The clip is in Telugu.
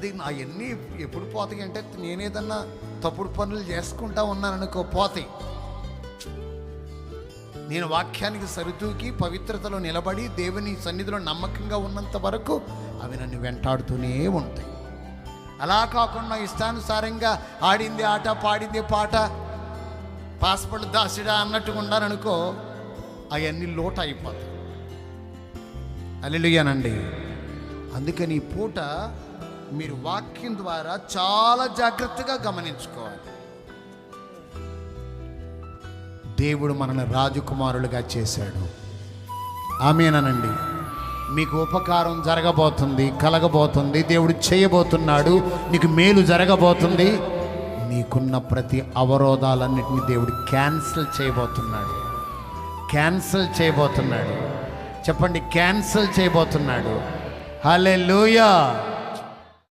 అది అవన్నీ ఎప్పుడు పోతాయి అంటే నేనేదన్నా తప్పుడు పనులు చేసుకుంటా ఉన్నాననుకో పోతాయి. నేను వాక్యానికి సరితూకి పవిత్రతలో నిలబడి దేవుని సన్నిధిలో నమ్మకంగా ఉన్నంత వరకు అవి నన్ను వెంటాడుతూనే ఉంటాయి. అలా కాకుండా ఇష్టానుసారంగా ఆడింది ఆట, పాడింది పాట, పాస్పర్ట్ దాసిడా అన్నట్టుగా ఉన్నారనుకో అవన్నీ లోటు అయిపోతాయి. హల్లెలూయానండి. అందుకని ఈ పూట మీరు వాక్యం ద్వారా చాలా జాగ్రత్తగా గమనించుకోవాలి. దేవుడు మనల్ని రాజకుమారులుగా చేశాడు. ఆమేనండి. మీకు ఉపకారం జరగబోతుంది, కలగబోతుంది, దేవుడు చేయబోతున్నాడు, నీకు మేలు జరగబోతుంది. నీకున్న ప్రతి అవరోధాలన్నిటినీ దేవుడు క్యాన్సిల్ చేయబోతున్నాడు. క్యాన్సిల్ చేయబోతున్నాడు. చెప్పండి, క్యాన్సిల్ చేయబోతున్నాడు. హల్లెలూయా.